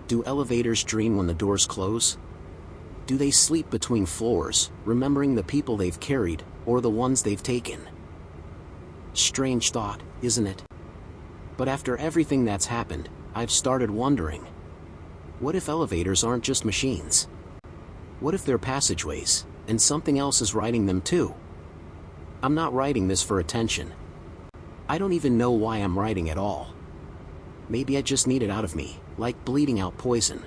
Do elevators dream when the doors close? Do they sleep between floors, remembering the people they've carried, or the ones they've taken? Strange thought, isn't it? But after everything that's happened, I've started wondering. What if elevators aren't just machines? What if they're passageways, and something else is riding them too? I'm not writing this for attention. I don't even know why I'm writing at all. Maybe I just need it out of me, like bleeding out poison.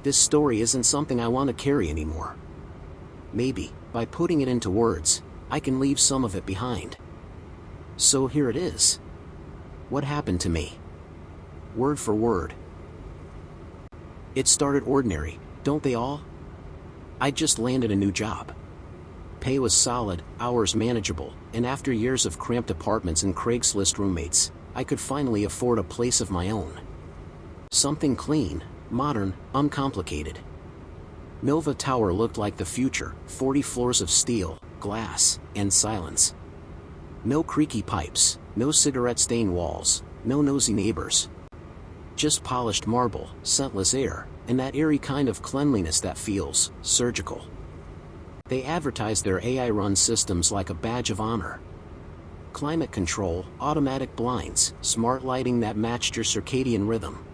This story isn't something I want to carry anymore. Maybe, by putting it into words, I can leave some of it behind. So here it is. What happened to me? Word for word. It started ordinary, don't they all? I just landed a new job. Pay was solid, hours manageable, and after years of cramped apartments and Craigslist roommates, I could finally afford a place of my own. Something clean, modern, uncomplicated. Nova Tower looked like the future, 40 floors of steel, glass, and silence. No creaky pipes, no cigarette-stained walls, no nosy neighbors. Just polished marble, scentless air, and that eerie kind of cleanliness that feels surgical. They advertised their AI-run systems like a badge of honor. Climate control, automatic blinds, smart lighting that matched your circadian rhythm.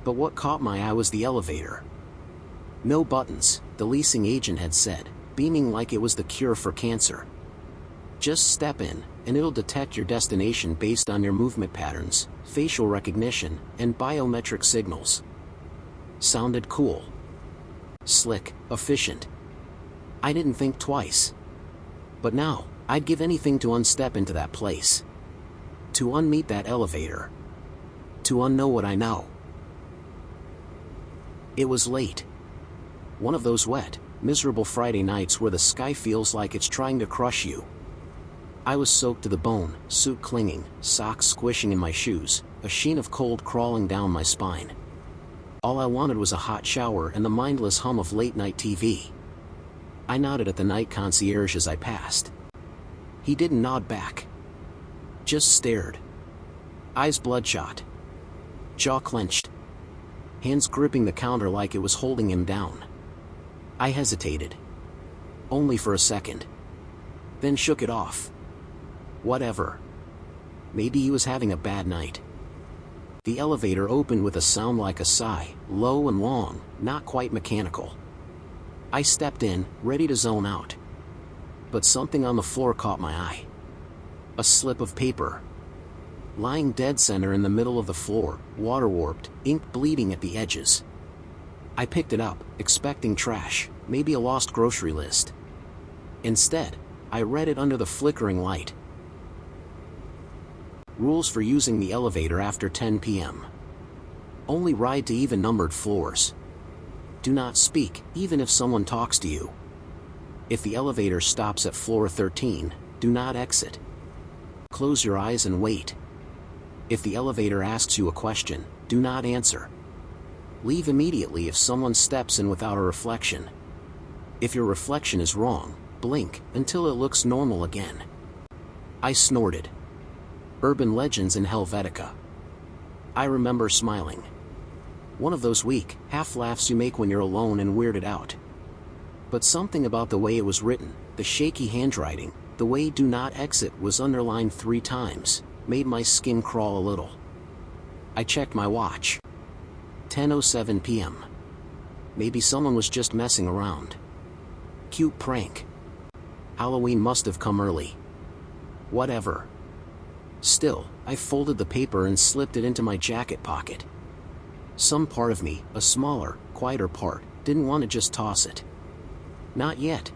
But what caught my eye was the elevator. No buttons, the leasing agent had said, beaming like it was the cure for cancer. Just step in, and it'll detect your destination based on your movement patterns, facial recognition, and biometric signals. Sounded cool. Slick, efficient. I didn't think twice. But now, I'd give anything to unstep into that place. To unmeet that elevator. To unknow what I know. It was late. One of those wet, miserable Friday nights where the sky feels like it's trying to crush you. I was soaked to the bone, suit clinging, socks squishing in my shoes, a sheen of cold crawling down my spine. All I wanted was a hot shower and the mindless hum of late-night TV. I nodded at the night concierge as I passed. He didn't nod back. Just stared. Eyes bloodshot. Jaw clenched. Hands gripping the counter like it was holding him down. I hesitated. Only for a second. Then shook it off. Whatever. Maybe he was having a bad night. The elevator opened with a sound like a sigh, low and long, not quite mechanical. I stepped in, ready to zone out. But something on the floor caught my eye. A slip of paper. Lying dead center in the middle of the floor, water-warped, ink bleeding at the edges. I picked it up, expecting trash, maybe a lost grocery list. Instead, I read it under the flickering light. Rules for using the elevator after 10 p.m. Only ride to even-numbered floors. Do not speak, even if someone talks to you. If the elevator stops at floor 13, do not exit. Close your eyes and wait. If the elevator asks you a question, do not answer. Leave immediately if someone steps in without a reflection. If your reflection is wrong, blink until it looks normal again. I snorted. Urban legends in Helvetica. I remember smiling. One of those weak, half laughs you make when you're alone and weirded out. But something about the way it was written, the shaky handwriting, the way "do not exit" was underlined 3 times, made my skin crawl a little. I checked my watch. 10:07 p.m. Maybe someone was just messing around. Cute prank. Halloween must have come early. Whatever. Still, I folded the paper and slipped it into my jacket pocket. Some part of me, a smaller, quieter part, didn't want to just toss it. Not yet.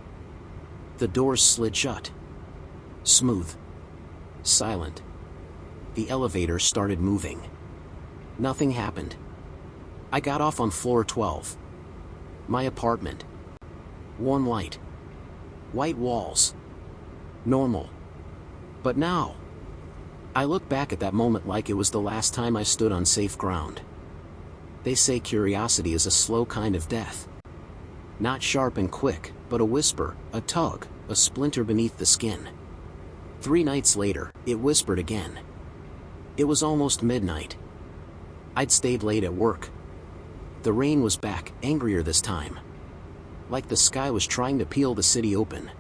The doors slid shut. Smooth. Silent. The elevator started moving. Nothing happened. I got off on floor 12. My apartment. Warm light. White walls. Normal. But now, I look back at that moment like it was the last time I stood on safe ground. They say curiosity is a slow kind of death. Not sharp and quick, but a whisper, a tug, a splinter beneath the skin. 3 nights later, it whispered again. It was almost midnight. I'd stayed late at work. The rain was back, angrier this time. Like the sky was trying to peel the city open.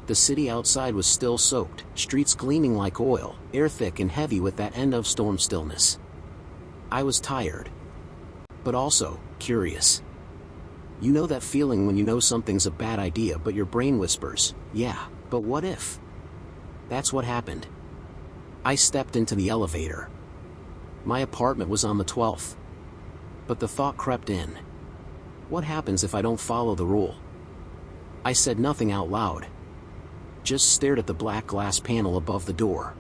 The city outside was still soaked, streets gleaming like oil, air thick and heavy with that end-of-storm stillness. I was tired. But also, curious. You know that feeling when you know something's a bad idea but your brain whispers, yeah, but what if? That's what happened. I stepped into the elevator. My apartment was on the 12th. But the thought crept in. What happens if I don't follow the rule? I said nothing out loud. Just stared at the black glass panel above the door.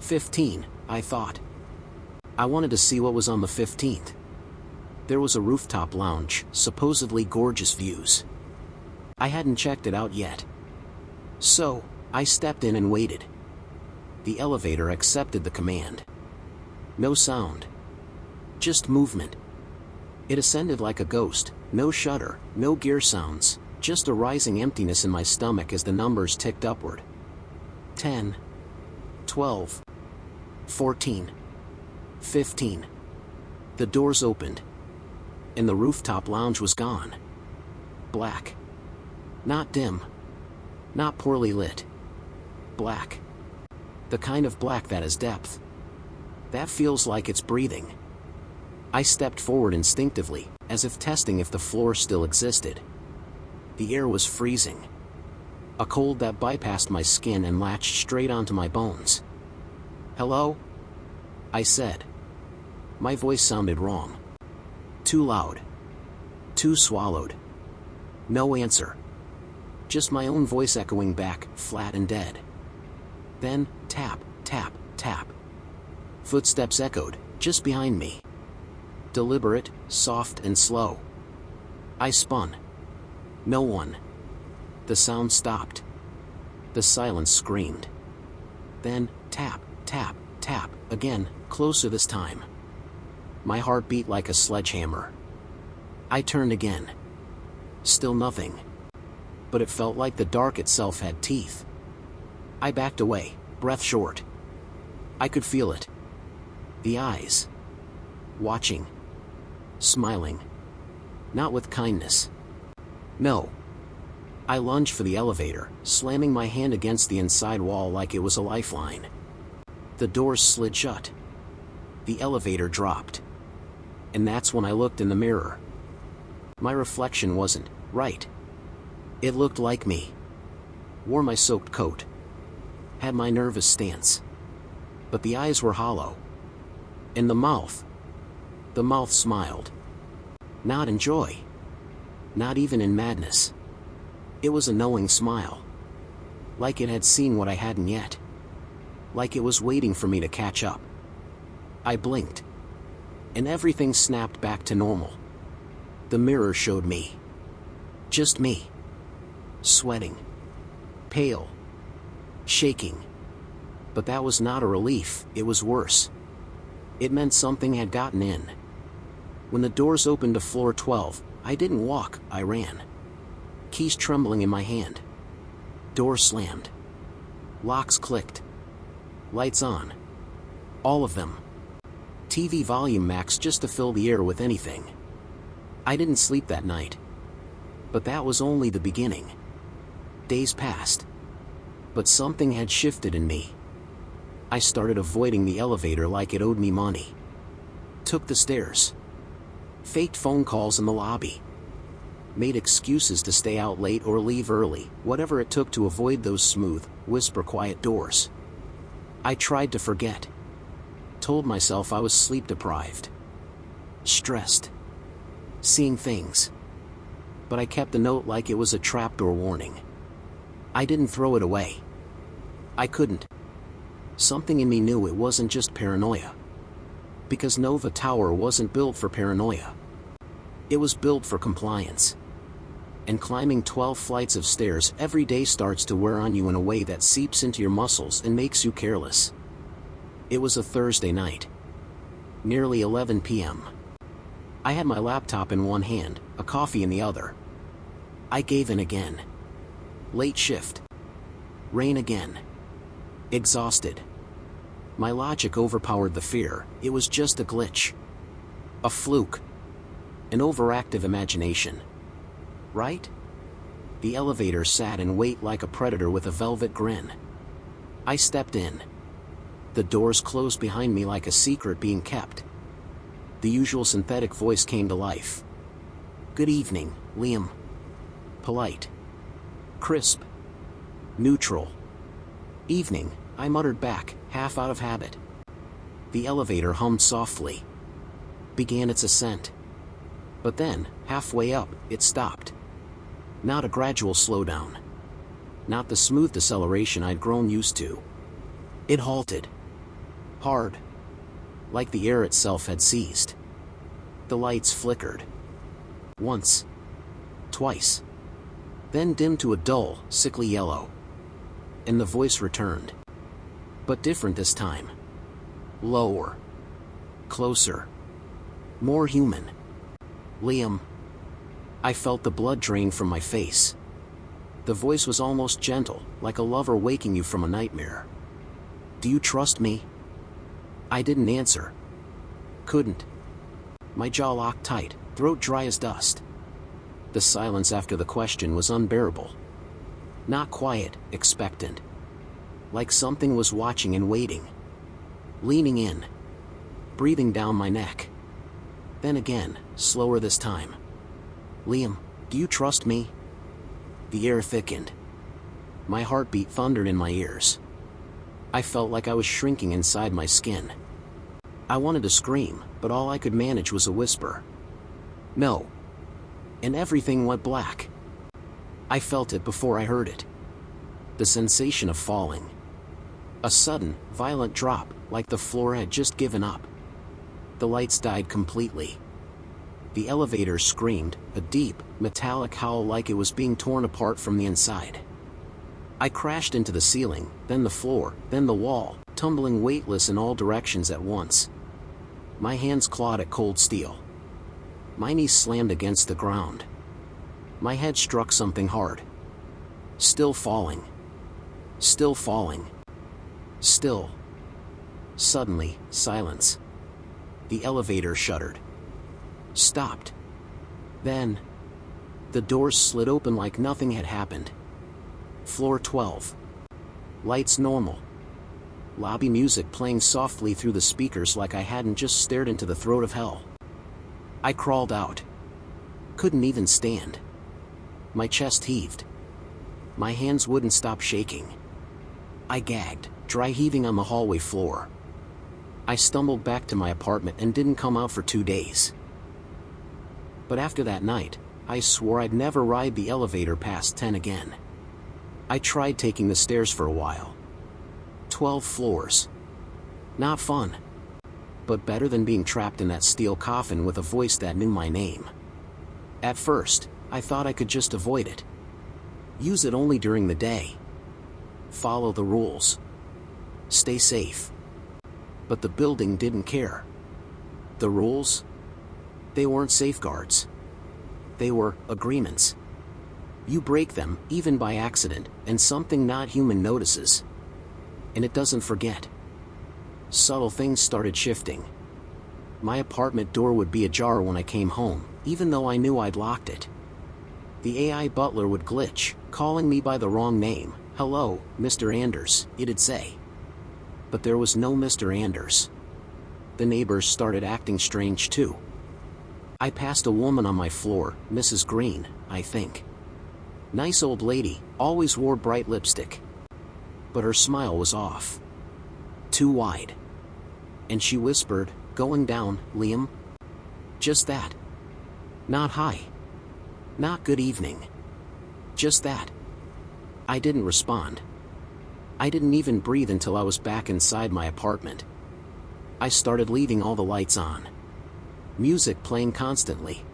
15, I thought. I wanted to see what was on the 15th. There was a rooftop lounge, supposedly gorgeous views. I hadn't checked it out yet. So, I stepped in and waited. The elevator accepted the command. No sound. Just movement. It ascended like a ghost, no shudder, no gear sounds, just a rising emptiness in my stomach as the numbers ticked upward. 10. 12. 14. 15. The doors opened. And the rooftop lounge was gone. Black. Not dim. Not poorly lit. Black. The kind of black that has depth. That feels like it's breathing. I stepped forward instinctively, as if testing if the floor still existed. The air was freezing. A cold that bypassed my skin and latched straight onto my bones. "Hello?" I said. My voice sounded wrong. Too loud. Too swallowed. No answer. Just my own voice echoing back, flat and dead. Then, tap, tap, tap. Footsteps echoed, just behind me. Deliberate, soft and slow. I spun. No one. The sound stopped. The silence screamed. Then, tap, tap, tap, again, closer this time. My heart beat like a sledgehammer. I turned again. Still nothing. But it felt like the dark itself had teeth. I backed away, breath short. I could feel it. The eyes. Watching. Smiling. Not with kindness. No. I lunged for the elevator, slamming my hand against the inside wall like it was a lifeline. The doors slid shut. The elevator dropped. And that's when I looked in the mirror. My reflection wasn't right. It looked like me. Wore my soaked coat. Had my nervous stance. But the eyes were hollow. And the mouth. The mouth smiled. Not in joy. Not even in madness. It was a knowing smile. Like it had seen what I hadn't yet. Like it was waiting for me to catch up. I blinked. And everything snapped back to normal. The mirror showed me. Just me. Sweating. Pale. Shaking. But that was not a relief, it was worse. It meant something had gotten in. When the doors opened to floor 12, I didn't walk, I ran. Keys trembling in my hand. Door slammed. Locks clicked. Lights on. All of them. TV volume max just to fill the air with anything. I didn't sleep that night. But that was only the beginning. Days passed. But something had shifted in me. I started avoiding the elevator like it owed me money. Took the stairs. Faked phone calls in the lobby. Made excuses to stay out late or leave early, whatever it took to avoid those smooth, whisper-quiet doors. I tried to forget. Told myself I was sleep-deprived. Stressed. Seeing things. But I kept the note like it was a trapdoor warning. I didn't throw it away. I couldn't. Something in me knew it wasn't just paranoia. Because Nova Tower wasn't built for paranoia. It was built for compliance. And climbing 12 flights of stairs every day starts to wear on you in a way that seeps into your muscles and makes you careless. It was a Thursday night. Nearly 11 p.m. I had my laptop in one hand, a coffee in the other. I gave in again. Late shift. Rain again. Exhausted. My logic overpowered the fear, it was just a glitch. A fluke. An overactive imagination. Right? The elevator sat in wait like a predator with a velvet grin. I stepped in. The doors closed behind me like a secret being kept. The usual synthetic voice came to life. "Good evening, Liam." Polite. Crisp. Neutral. "Evening," I muttered back, half out of habit. The elevator hummed softly. Began its ascent. But then, halfway up, it stopped. Not a gradual slowdown. Not the smooth deceleration I'd grown used to. It halted. Hard. Like the air itself had seized. The lights flickered. Once. Twice. Then dimmed to a dull, sickly yellow. And the voice returned. But different this time. Lower. Closer. More human. "Liam." I felt the blood drain from my face. The voice was almost gentle, like a lover waking you from a nightmare. "Do you trust me?" I didn't answer. Couldn't. My jaw locked tight, throat dry as dust. The silence after the question was unbearable. Not quiet, expectant. Like something was watching and waiting. Leaning in. Breathing down my neck. Then again, slower this time. "Liam, do you trust me?" The air thickened. My heartbeat thundered in my ears. I felt like I was shrinking inside my skin. I wanted to scream, but all I could manage was a whisper. "No." And everything went black. I felt it before I heard it. The sensation of falling. A sudden, violent drop, like the floor had just given up. The lights died completely. The elevator screamed, a deep, metallic howl like it was being torn apart from the inside. I crashed into the ceiling, then the floor, then the wall, tumbling weightless in all directions at once. My hands clawed at cold steel. My knees slammed against the ground. My head struck something hard. Still falling. Still falling. Still. Suddenly, silence. The elevator shuddered. Stopped. Then, the doors slid open like nothing had happened. Floor 12. Lights normal. Lobby music playing softly through the speakers like I hadn't just stared into the throat of hell. I crawled out. Couldn't even stand. My chest heaved. My hands wouldn't stop shaking. I gagged, dry heaving on the hallway floor. I stumbled back to my apartment and didn't come out for 2 days. But after that night, I swore I'd never ride the elevator past 10 again. I tried taking the stairs for a while. 12 floors. Not fun. But better than being trapped in that steel coffin with a voice that knew my name. At first, I thought I could just avoid it. Use it only during the day. Follow the rules. Stay safe. But the building didn't care. The rules? They weren't safeguards. They were agreements. You break them, even by accident, and something not human notices. And it doesn't forget. Subtle things started shifting. My apartment door would be ajar when I came home, even though I knew I'd locked it. The AI butler would glitch, calling me by the wrong name. "Hello, Mr. Anders," it'd say. But there was no Mr. Anders. The neighbors started acting strange too. I passed a woman on my floor, Mrs. Green, I think. Nice old lady, always wore bright lipstick. But her smile was off. Too wide. And she whispered, "Going down, Liam?" Just that. Not hi. Not good evening. Just that. I didn't respond. I didn't even breathe until I was back inside my apartment. I started leaving all the lights on. Music playing constantly.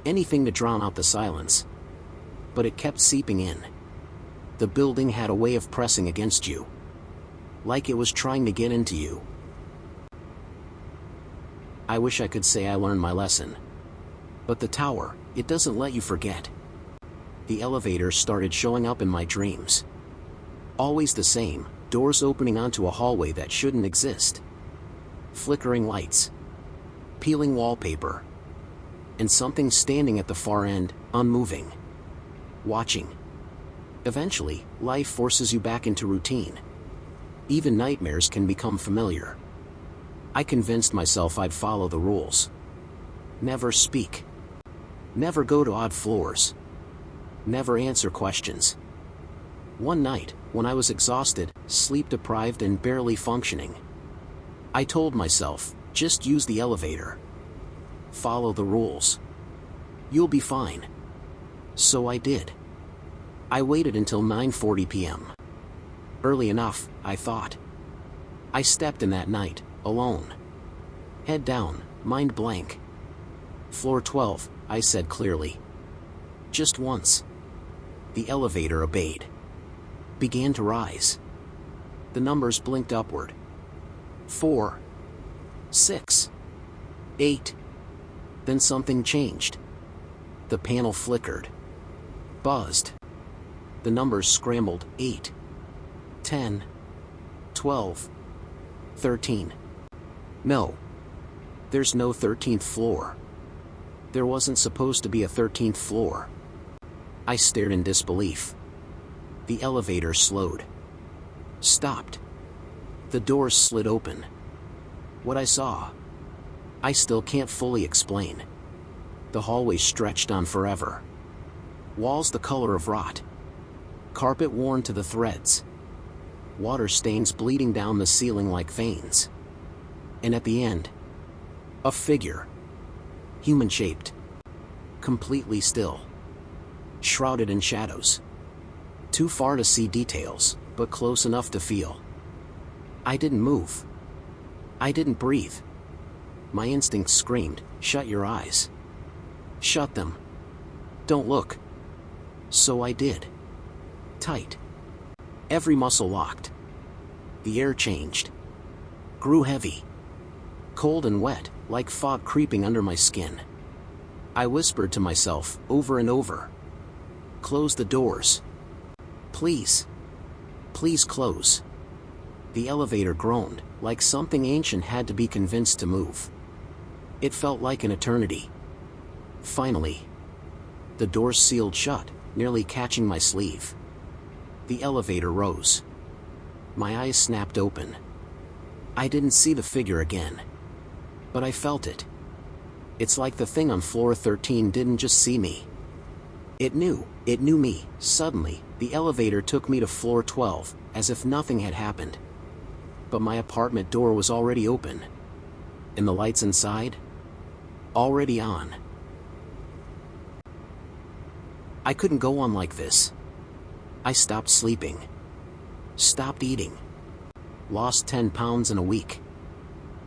Anything to drown out the silence. But it kept seeping in. The building had a way of pressing against you. Like it was trying to get into you. I wish I could say I learned my lesson. But the tower, it doesn't let you forget. The elevator started showing up in my dreams. Always the same, doors opening onto a hallway that shouldn't exist. Flickering lights. Peeling wallpaper. and something standing at the far end, unmoving. Watching. Eventually, life forces you back into routine. Even nightmares can become familiar. I convinced myself I'd follow the rules. Never speak. Never go to odd floors. Never answer questions. One night, when I was exhausted, sleep-deprived and barely functioning, I told myself, just use the elevator. Follow the rules. You'll be fine. So I did. I waited until 9:40 p.m. Early enough, I thought. I stepped in that night, alone. Head down, mind blank. Floor 12, I said clearly. Just once. The elevator obeyed. Began to rise. The numbers blinked upward. 4, 6, 8. Then something changed. The panel flickered. Buzzed. The numbers scrambled. 8, 10, 12, 13. No. There's no 13th floor. There wasn't supposed to be a 13th floor. I stared in disbelief. The elevator slowed. Stopped. The doors slid open. What I saw, I still can't fully explain. The hallway stretched on forever. Walls the color of rot. Carpet worn to the threads. Water stains bleeding down the ceiling like veins. And at the end, a figure. Human-shaped. Completely still. Shrouded in shadows. Too far to see details, but close enough to feel. I didn't move. I didn't breathe. My instinct screamed, shut your eyes. Shut them. Don't look. So I did. Tight. Every muscle locked. The air changed. Grew heavy. Cold and wet, like fog creeping under my skin. I whispered to myself, over and over. Close the doors. Please. Please close. The elevator groaned, like something ancient had to be convinced to move. It felt like an eternity. Finally. The doors sealed shut, nearly catching my sleeve. The elevator rose. My eyes snapped open. I didn't see the figure again. But I felt it. It's like the thing on floor 13 didn't just see me. It knew me. Suddenly, the elevator took me to floor 12, as if nothing had happened. But my apartment door was already open. And the lights inside? Already on. I couldn't go on like this. I stopped sleeping. Stopped eating. Lost 10 pounds in a week.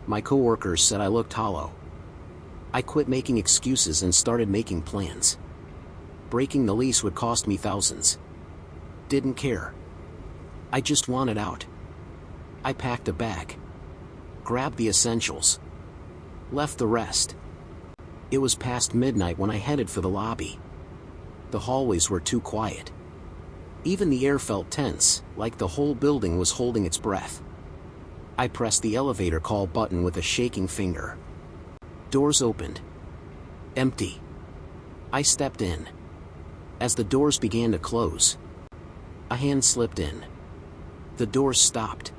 My coworkers said I looked hollow. I quit making excuses and started making plans. Breaking the lease would cost me thousands. Didn't care. I just wanted out. I packed a bag. Grabbed the essentials. Left the rest. It was past midnight when I headed for the lobby. The hallways were too quiet. Even the air felt tense, like the whole building was holding its breath. I pressed the elevator call button with a shaking finger. Doors opened. Empty. I stepped in. As the doors began to close, a hand slipped in. The doors stopped.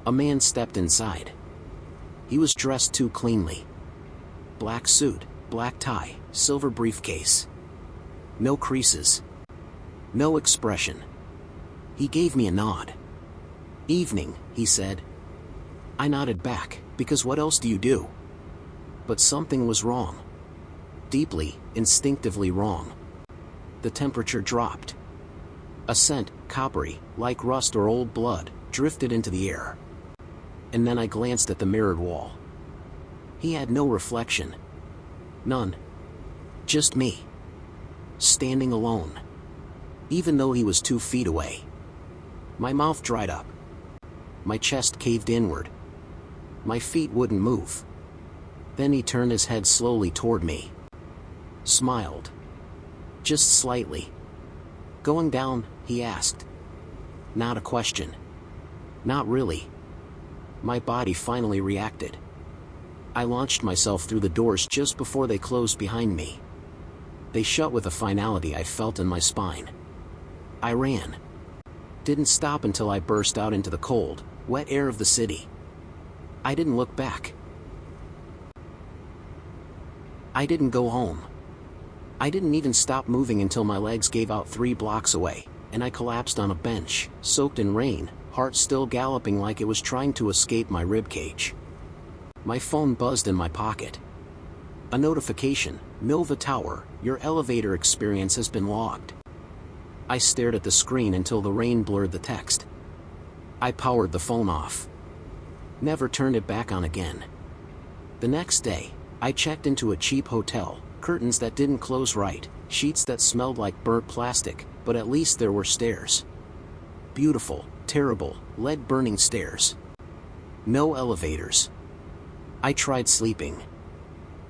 A man stepped inside. He was dressed too cleanly. Black suit, black tie, silver briefcase. No creases. No expression. He gave me a nod. Evening, he said. I nodded back, because what else do you do? But something was wrong. Deeply, instinctively wrong. The temperature dropped. A scent, coppery, like rust or old blood, drifted into the air. And then I glanced at the mirrored wall. He had no reflection. None. Just me. Standing alone. Even though he was 2 feet away. My mouth dried up. My chest caved inward. My feet wouldn't move. Then he turned his head slowly toward me. Smiled. Just slightly. Going down, he asked. Not a question. Not really. My body finally reacted. I launched myself through the doors just before they closed behind me. They shut with a finality I felt in my spine. I ran. Didn't stop until I burst out into the cold, wet air of the city. I didn't look back. I didn't go home. I didn't even stop moving until my legs gave out 3 blocks away, and I collapsed on a bench, soaked in rain, heart still galloping like it was trying to escape my ribcage. My phone buzzed in my pocket. A notification: Nova Tower, your elevator experience has been logged. I stared at the screen until the rain blurred the text. I powered the phone off. Never turned it back on again. The next day, I checked into a cheap hotel, curtains that didn't close right, sheets that smelled like burnt plastic, but at least there were stairs. Beautiful, terrible, lead-burning stairs. No elevators. I tried sleeping.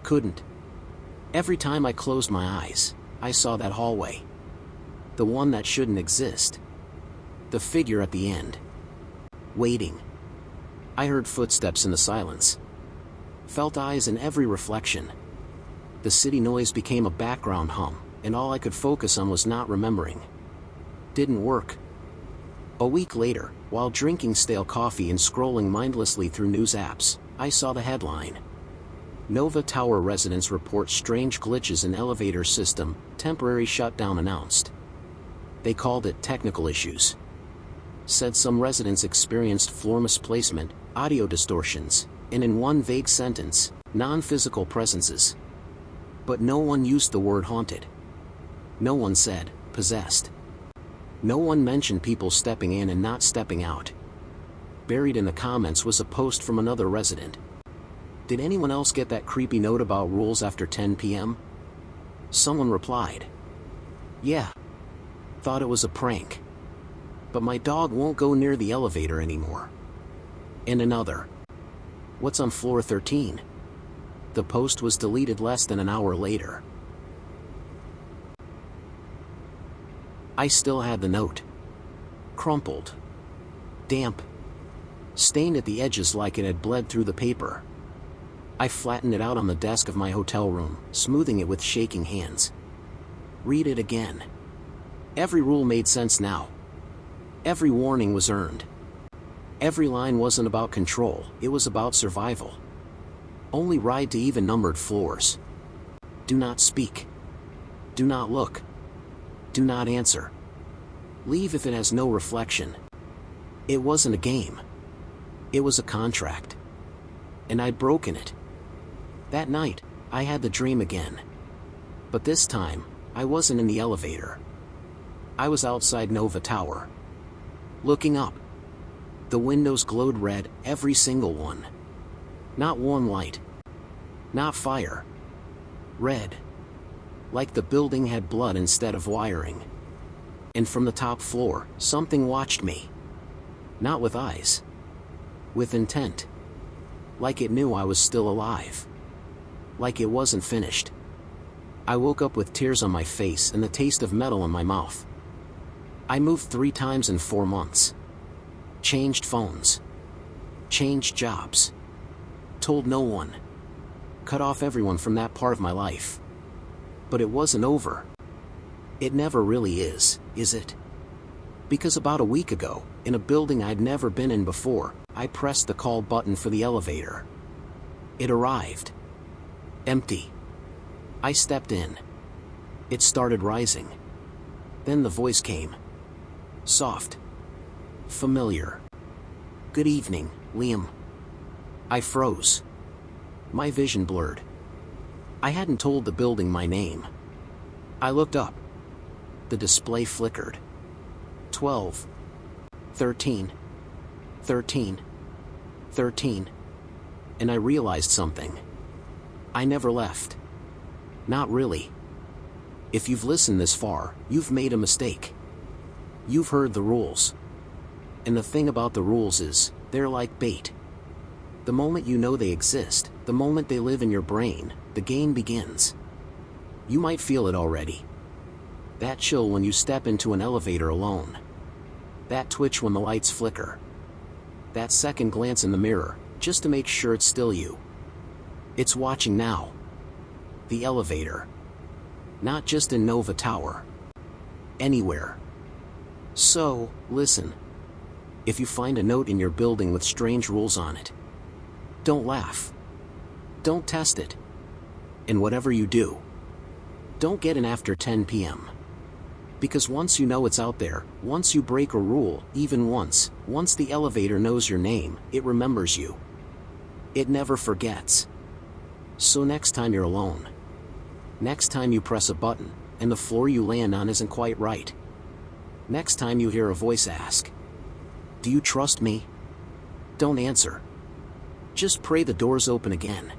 Couldn't. Every time I closed my eyes, I saw that hallway. The one that shouldn't exist. The figure at the end. Waiting. I heard footsteps in the silence. Felt eyes in every reflection. The city noise became a background hum, and all I could focus on was not remembering. Didn't work. A week later, while drinking stale coffee and scrolling mindlessly through news apps, I saw the headline. Nova Tower residents report strange glitches in elevator system, temporary shutdown announced. They called it technical issues. Said some residents experienced floor misplacement, audio distortions, and in one vague sentence, non-physical presences. But no one used the word haunted. No one said possessed. No one mentioned people stepping in and not stepping out. Buried in the comments was a post from another resident. Did anyone else get that creepy note about rules after 10 p.m.? Someone replied. Yeah. Thought it was a prank. But my dog won't go near the elevator anymore. And another. What's on floor 13? The post was deleted less than an hour later. I still had the note. Crumpled. Damp. Stained at the edges like it had bled through the paper. I flattened it out on the desk of my hotel room, smoothing it with shaking hands. Read it again. Every rule made sense now. Every warning was earned. Every line wasn't about control, it was about survival. Only ride to even-numbered floors. Do not speak. Do not look. Do not answer. Leave if it has no reflection. It wasn't a game. It was a contract. And I'd broken it. That night, I had the dream again. But this time, I wasn't in the elevator. I was outside Nova Tower. Looking up. The windows glowed red, every single one. Not warm light. Not fire. Red. Like the building had blood instead of wiring. And from the top floor, something watched me. Not with eyes. With intent. Like it knew I was still alive. Like it wasn't finished. I woke up with tears on my face and the taste of metal in my mouth. I moved 3 times in 4 months. Changed phones. Changed jobs. Told no one. Cut off everyone from that part of my life. But it wasn't over. It never really is it? Because about a week ago, in a building I'd never been in before, I pressed the call button for the elevator. It arrived. Empty. I stepped in. It started rising. Then the voice came. Soft. Familiar. Good evening, Liam. I froze. My vision blurred. I hadn't told the building my name. I looked up. The display flickered. 12. 13. 13. 13. And I realized something. I never left. Not really. If you've listened this far, you've made a mistake. You've heard the rules. And the thing about the rules is, they're like bait. The moment you know they exist, the moment they live in your brain, the game begins. You might feel it already. That chill when you step into an elevator alone. That twitch when the lights flicker. That second glance in the mirror, just to make sure it's still you. It's watching now. The elevator. Not just in Nova Tower. Anywhere. So, listen. If you find a note in your building with strange rules on it, don't laugh. Don't test it. And whatever you do, don't get in after 10 p.m. Because once you know it's out there, once you break a rule, even once the elevator knows your name, it remembers you. It never forgets. So next time you're alone, next time you press a button, and the floor you land on isn't quite right, next time you hear a voice ask, "Do you trust me?" Don't answer. Just pray the doors open again.